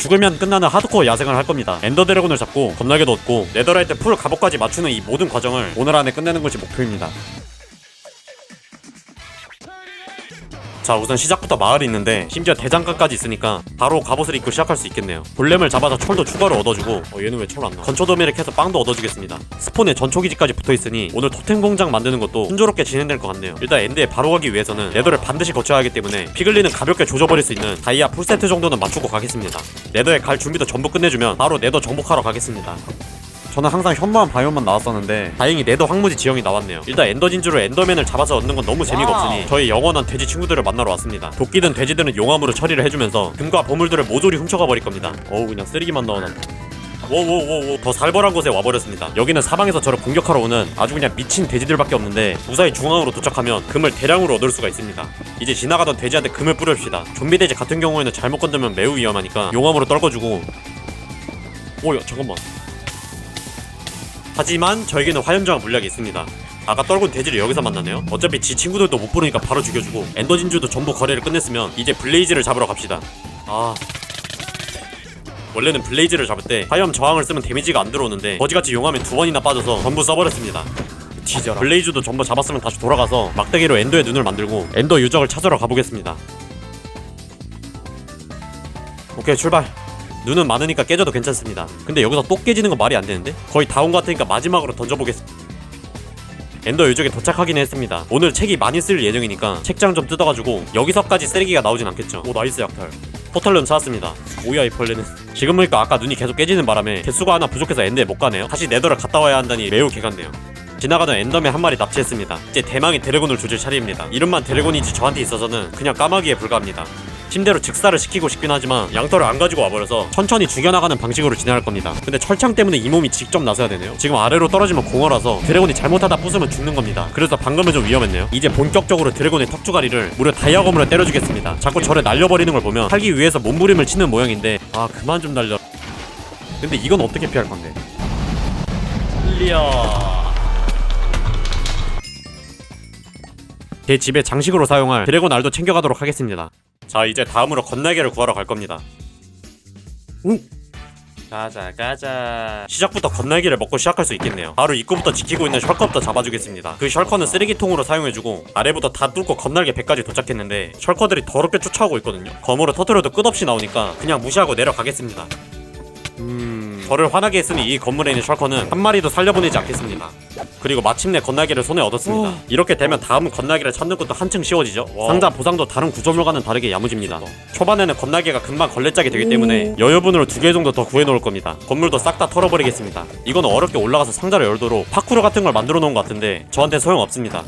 죽으면 끝나는 하드코어 야생을 할 겁니다. 엔더 드래곤을 잡고 겁나게도 얻고 네더라이트 풀 갑옷까지 맞추는 이 모든 과정을 오늘 안에 끝내는 것이 목표입니다. 자, 우선 시작부터 마을이 있는데 심지어 대장간까지 있으니까 바로 갑옷을 입고 시작할 수 있겠네요. 골렘을 잡아서 철도 추가로 얻어주고 얘는 왜 철 안 나와? 건초도미를 캐서 빵도 얻어주겠습니다. 스폰에 전초기지까지 붙어있으니 오늘 토템 공장 만드는 것도 순조롭게 진행될 것 같네요. 일단 엔드에 바로 가기 위해서는 네더를 반드시 거쳐야 하기 때문에 피글리는 가볍게 조져버릴 수 있는 다이아 풀세트 정도는 맞추고 가겠습니다. 네더에 갈 준비도 전부 끝내주면 바로 네더 정복하러 가겠습니다. 저는 항상 현무암 바이옴만 나왔었는데 다행히 네더 황무지 지형이 나왔네요. 일단 엔더 진주로 엔더맨을 잡아서 얻는 건 너무 재미가 없으니 저희 영원한 돼지 친구들을 만나러 왔습니다. 도끼든 돼지들은 용암으로 처리를 해주면서 금과 보물들을 모조리 훔쳐가 버릴 겁니다. 어우, 그냥 쓰레기만 넣어놨네. 오오오오, 더 살벌한 곳에 와버렸습니다. 여기는 사방에서 저를 공격하러 오는 아주 그냥 미친 돼지들밖에 없는데 무사히 중앙으로 도착하면 금을 대량으로 얻을 수가 있습니다. 이제 지나가던 돼지한테 금을 뿌려줍시다. 좀비 돼지 같은 경우에는 잘못 건들면 매우 위험하니까 용암으로 떨궈주고. 오야, 잠깐만. 하지만 저에게는 화염저항 물약이 있습니다. 아까 떨군 돼지를 여기서 만나네요. 어차피 지 친구들도 못 부르니까 바로 죽여주고 엔더 진주도 전부 거래를 끝냈으면 이제 블레이즈를 잡으러 갑시다. 원래는 블레이즈를 잡을 때 화염 저항을 쓰면 데미지가 안 들어오는데 거지같이 용암에 2번이나 빠져서 전부 써버렸습니다. 뒤져라. 블레이즈도 전부 잡았으면 다시 돌아가서 막대기로 엔더의 눈을 만들고 엔더 유적을 찾으러 가보겠습니다. 오케이, 출발. 눈은 많으니까 깨져도 괜찮습니다. 근데 여기서 또 깨지는 건 말이 안 되는데? 거의 다 온 것 같으니까 마지막으로 던져보겠습니다. 엔더 유적에 도착하긴 했습니다. 오늘 책이 많이 쓸 예정이니까 책장 좀 뜯어가지고 여기서까지 쓰레기가 나오진 않겠죠. 오, 나이스 약탈. 포털룸 찾았습니다. 뭐야 이 벌레는. 지금 보니까 아까 눈이 계속 깨지는 바람에 개수가 하나 부족해서 엔더에 못 가네요. 다시 네더를 갔다 와야 한다니 매우 개간네요. 지나가던 엔더맨 한 마리 납치했습니다. 이제 대망의 드래곤을 조질 차례입니다. 이름만 드래곤이지 저한테 있어서는 그냥 까마귀에 불과합니다. 침대로 즉사를 시키고 싶긴 하지만 양털을 안 가지고 와버려서 천천히 죽여나가는 방식으로 진행할 겁니다. 근데 철창 때문에 이 몸이 직접 나서야 되네요. 지금 아래로 떨어지면 공허라서 드래곤이 잘못하다 부수면 죽는 겁니다. 그래서 방금은 좀 위험했네요. 이제 본격적으로 드래곤의 턱주가리를 무려 다이아검으로 때려주겠습니다. 자꾸 저를 날려버리는 걸 보면 살기 위해서 몸부림을 치는 모양인데 그만 좀 날려. 근데 이건 어떻게 피할 건데? 제 집에 장식으로 사용할 드래곤 알도 챙겨가도록 하겠습니다. 자, 이제 다음으로 건날개를 구하러 갈 겁니다. 가자. 시작부터 건날개를 먹고 시작할 수 있겠네요. 바로 입구부터 지키고 있는 셜커부터 잡아주겠습니다. 그 셜커는 쓰레기통으로 사용해주고 아래부터 다 뚫고 건날개 100까지 도착했는데 셜커들이 더럽게 쫓아오고 있거든요. 검으로 터뜨려도 끝없이 나오니까 그냥 무시하고 내려가겠습니다. 저를 화나게 했으니 이 건물에 있는 셜커는 한 마리도 살려보내지 않겠습니다. 그리고 마침내 건날개를 손에 얻었습니다. 이렇게 되면 다음 건날개를 찾는 것도 한층 쉬워지죠. 상자 보상도 다른 구조물과는 다르게 야무집니다. 초반에는 건날개가 금방 걸레짝이 되기 때문에 여유분으로 2개 정도 더 구해놓을 겁니다. 건물도 싹 다 털어버리겠습니다. 이건 어렵게 올라가서 상자를 열도록 파쿠르 같은 걸 만들어 놓은 것 같은데 저한테 소용없습니다.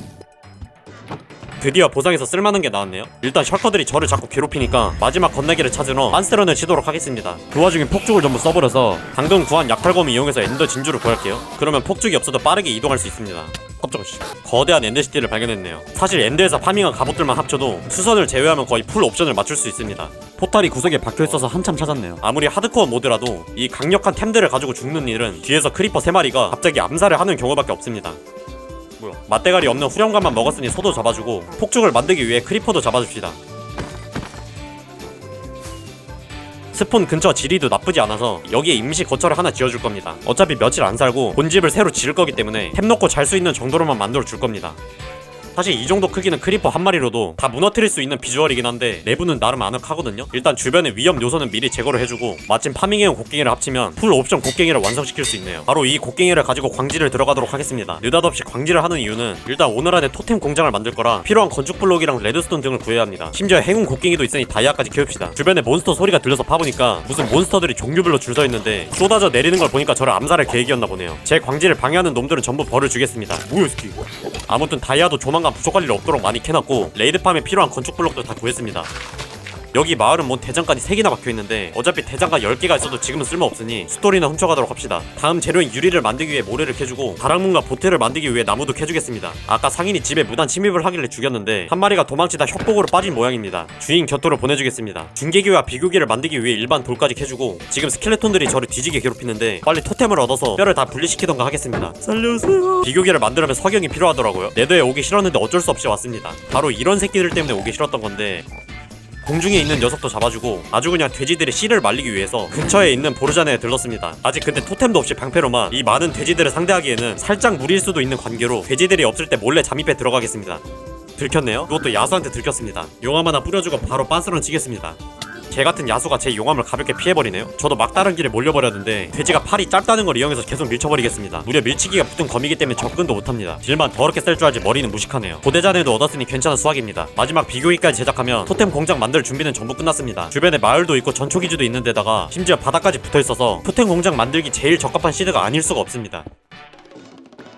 드디어 보상에서 쓸만한 게 나왔네요. 일단 셜커들이 저를 자꾸 괴롭히니까 마지막 건날개를 찾으러 빤스런을 치도록 하겠습니다. 그 와중에 폭죽을 전부 써버려서 방금 구한 약탈검을 이용해서 엔더 진주를 구할게요. 그러면 폭죽이 없어도 빠르게 이동할 수 있습니다. 깜짝이야. 거대한 엔더시티를 발견했네요. 사실 엔더에서 파밍한 갑옷들만 합쳐도 수선을 제외하면 거의 풀 옵션을 맞출 수 있습니다. 포탈이 구석에 박혀있어서 한참 찾았네요. 아무리 하드코어 모드라도 이 강력한 템들을 가지고 죽는 일은 뒤에서 크리퍼 3마리가 갑자기 암살을 하는 경우밖에 없습니다. 맞대가리 없는 후렴감만 먹었으니 소도 잡아주고 폭죽을 만들기 위해 크리퍼도 잡아줍시다. 스폰 근처 지리도 나쁘지 않아서 여기에 임시 거처를 하나 지어줄 겁니다. 어차피 며칠 안 살고 본집을 새로 지을 거기 때문에 템 넣고 잘 수 있는 정도로만 만들어 줄 겁니다. 사실 이 정도 크기는 크리퍼 한 마리로도 다 무너뜨릴 수 있는 비주얼이긴 한데 내부는 나름 아늑하거든요. 일단 주변의 위험 요소는 미리 제거를 해주고 마침 파밍해온 곡괭이를 합치면 풀 옵션 곡괭이를 완성시킬 수 있네요. 바로 이 곡괭이를 가지고 광지를 들어가도록 하겠습니다. 느닷없이 광지를 하는 이유는 일단 오늘 안에 토템 공장을 만들 거라 필요한 건축 블록이랑 레드스톤 등을 구해야 합니다. 심지어 행운 곡괭이도 있으니 다이아까지 키웁시다. 주변에 몬스터 소리가 들려서 파보니까 무슨 몬스터들이 종류별로 줄 서 있는데 쏟아져 내리는 걸 보니까 저를 암살할 계획이었나 보네요. 제 광지를 방해하는 놈들은 전부 벌을 주겠습니다. 뭐야 스키. 아무튼 다이아도 조만간 부족할 일 없도록 많이 캐놨고 레이드팜에 필요한 건축 블록도 다 구했습니다. 여기 마을은 뭔 대장간이 3개나 박혀있는데 어차피 대장간 10개가 있어도 지금은 쓸모없으니 숫돌이나 훔쳐가도록 합시다. 다음 재료인 유리를 만들기 위해 모래를 캐주고 다락문과 보트를 만들기 위해 나무도 캐주겠습니다. 아까 상인이 집에 무단 침입을 하길래 죽였는데 한 마리가 도망치다 협곡으로 빠진 모양입니다. 주인 곁도로 보내주겠습니다. 중계기와 비교기를 만들기 위해 일반 돌까지 캐주고 지금 스켈레톤들이 저를 뒤지게 괴롭히는데 빨리 토템을 얻어서 뼈를 다 분리시키던가 하겠습니다. 살려주세요. 비교기를 만들려면 석영이 필요하더라고요. 네더에 오기 싫었는데 어쩔 수 없이 왔습니다. 바로 이런 새끼들 때문에 오기 싫었던 건데 공중에 있는 녀석도 잡아주고 아주 그냥 돼지들의 씨를 말리기 위해서 근처에 있는 보르자네에 들렀습니다. 아직 근데 토템도 없이 방패로만 이 많은 돼지들을 상대하기에는 살짝 무리일 수도 있는 관계로 돼지들이 없을 때 몰래 잠입해 들어가겠습니다. 들켰네요? 그것도 야수한테 들켰습니다. 용암 하나 뿌려주고 바로 빤스런 치겠습니다. 개같은 야수가 제 용암을 가볍게 피해버리네요. 저도 막다른 길에 몰려버렸는데 돼지가 팔이 짧다는 걸 이용해서 계속 밀쳐버리겠습니다. 무려 밀치기가 붙은 검이기 때문에 접근도 못합니다. 딜만 더럽게 셀 줄 알지 머리는 무식하네요. 고대자네도 얻었으니 괜찮은 수확입니다. 마지막 비교기까지 제작하면 토템 공장 만들 준비는 전부 끝났습니다. 주변에 마을도 있고 전초기지도 있는 데다가 심지어 바다까지 붙어있어서 토템 공장 만들기 제일 적합한 시드가 아닐 수가 없습니다.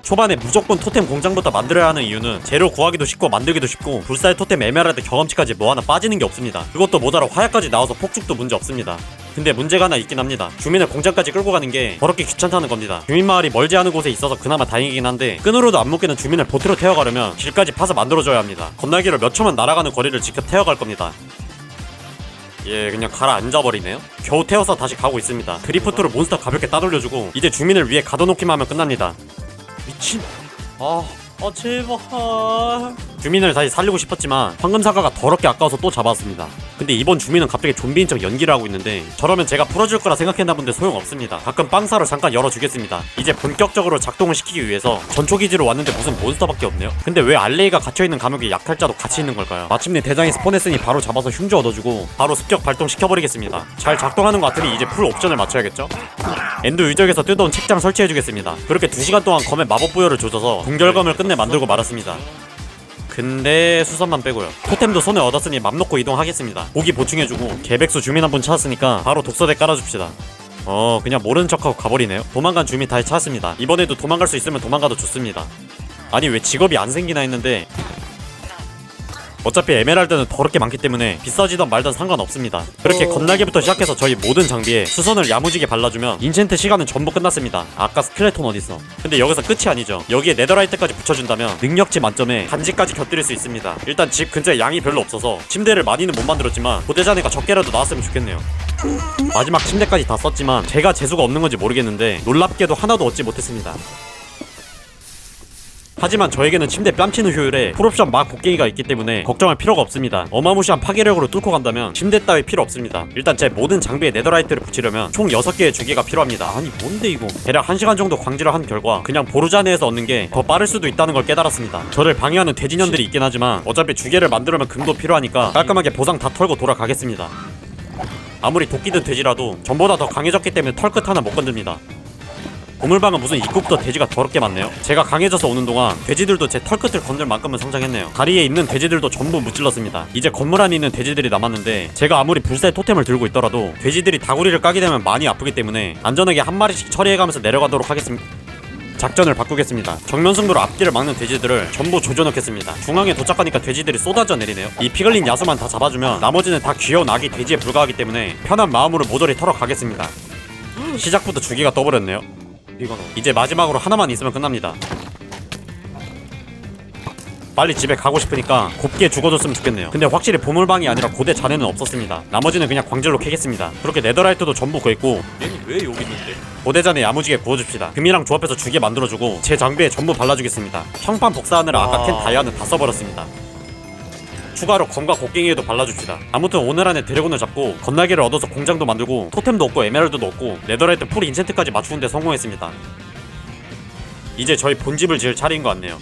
초반에 무조건 토템 공장부터 만들어야 하는 이유는 재료 구하기도 쉽고 만들기도 쉽고 불사의 토템 에메랄드 경험치까지 뭐 하나 빠지는 게 없습니다. 그것도 모자라 화약까지 나와서 폭죽도 문제 없습니다. 근데 문제가 하나 있긴 합니다. 주민을 공장까지 끌고 가는 게 더럽게 귀찮다는 겁니다. 주민 마을이 멀지 않은 곳에 있어서 그나마 다행이긴 한데 끈으로도 안 묶이는 주민을 보트로 태워가려면 길까지 파서 만들어줘야 합니다. 건날개로 몇 초만 날아가는 거리를 직접 태워갈 겁니다. 예, 그냥 가라앉아버리네요. 겨우 태워서 다시 가고 있습니다. 드리프트로 몬스터 가볍게 따돌려주고 이제 주민을 위에 가둬놓기만 하면 끝납니다. 미친. 제발. 주민을 다시 살리고 싶었지만 황금사과가 더럽게 아까워서 또 잡았습니다. 근데 이번 주민은 갑자기 좀비인 척 연기를 하고 있는데 저러면 제가 풀어줄 거라 생각했나 본데 소용없습니다. 가끔 빵사로 잠깐 열어주겠습니다. 이제 본격적으로 작동을 시키기 위해서 전초기지로 왔는데 무슨 몬스터밖에 없네요. 근데 왜 알레이가 갇혀있는 감옥에 약탈자도 같이 있는 걸까요? 마침내 대장이 스폰했으니 바로 잡아서 흉주 얻어주고 바로 습격 발동시켜버리겠습니다. 잘 작동하는 것 같으니 이제 풀 옵션을 맞춰야겠죠? 엔드 유적에서 뜯어온 책장 설치해주겠습니다. 그렇게 2시간 동안 검의 마법 부여를 조져서 동결검을 끝내 만들고 말았습니다. 근데 수선만 빼고요. 토템도 손에 얻었으니 맘 놓고 이동하겠습니다. 고기 보충해주고 개백수 주민 한 분 찾았으니까 바로 독서대 깔아줍시다. 그냥 모르는 척하고 가버리네요. 도망간 주민 다시 찾았습니다. 이번에도 도망갈 수 있으면 도망가도 좋습니다. 아니 왜 직업이 안 생기나 했는데 어차피 에메랄드는 더럽게 많기 때문에 비싸지던 말던 상관없습니다. 그렇게 건날개부터 시작해서 저희 모든 장비에 수선을 야무지게 발라주면 인챈트 시간은 전부 끝났습니다. 아까 스켈레톤 어딨어? 근데 여기서 끝이 아니죠. 여기에 네더라이트까지 붙여준다면 능력치 만점에 간지까지 곁들일 수 있습니다. 일단 집 근처에 양이 별로 없어서 침대를 많이는 못 만들었지만 고대자네가 적게라도 나왔으면 좋겠네요. 마지막 침대까지 다 썼지만 제가 재수가 없는 건지 모르겠는데 놀랍게도 하나도 얻지 못했습니다. 하지만 저에게는 침대 뺨치는 효율에 풀옵션 막 곡괭이가 있기 때문에 걱정할 필요가 없습니다. 어마무시한 파괴력으로 뚫고 간다면 침대 따위 필요 없습니다. 일단 제 모든 장비에 네더라이트를 붙이려면 총 6개의 주기가 필요합니다. 아니 뭔데 이거. 대략 1시간 정도 광질을 한 결과 그냥 보르자네에서 얻는 게 더 빠를 수도 있다는 걸 깨달았습니다. 저를 방해하는 돼지년들이 있긴 하지만 어차피 주개를 만들려면 금도 필요하니까 깔끔하게 보상 다 털고 돌아가겠습니다. 아무리 도끼든 돼지라도 전보다 더 강해졌기 때문에 털끝 하나 못 건듭니다. 보물방은 무슨 입구부터 돼지가 더럽게 많네요. 제가 강해져서 오는 동안 돼지들도 제 털끝을 건들 만큼은 성장했네요. 다리에 있는 돼지들도 전부 무찔렀습니다. 이제 건물 안에 있는 돼지들이 남았는데 제가 아무리 불사의 토템을 들고 있더라도 돼지들이 다구리를 까게 되면 많이 아프기 때문에 안전하게 한 마리씩 처리해가면서 내려가도록 하겠습니다. 작전을 바꾸겠습니다. 정면승부로 앞뒤를 막는 돼지들을 전부 조져넣겠습니다. 중앙에 도착하니까 돼지들이 쏟아져 내리네요. 이 피글린 야수만 다 잡아주면 나머지는 다 귀여운 아기 돼지에 불과하기 때문에 편한 마음으로 모조리 털어가겠습니다. 시작부터 주기가 떠버렸네요. 이제 마지막으로 하나만 있으면 끝납니다. 빨리 집에 가고 싶으니까 곱게 죽어줬으면 좋겠네요. 근데 확실히 보물방이 아니라 고대 잔해는 없었습니다. 나머지는 그냥 광질로 캐겠습니다. 그렇게 네더라이트도 전부 구했고 얘는 왜 여기 있는데? 고대 잔해 야무지게 구워줍시다. 금이랑 조합해서 주게 만들어주고 제 장비에 전부 발라주겠습니다. 형판 복사하느라 아까 캔 다이아는 다 써버렸습니다. 추가로 검과 곡괭이에도 발라줍시다. 아무튼 오늘 안에 드래곤을 잡고 건날개를 얻어서 공장도 만들고 토템도 얻고 에메랄드도 얻고 네더라이트 풀 인챈트까지 맞추는데 성공했습니다. 이제 저희 본집을 지을 차례인 것 같네요.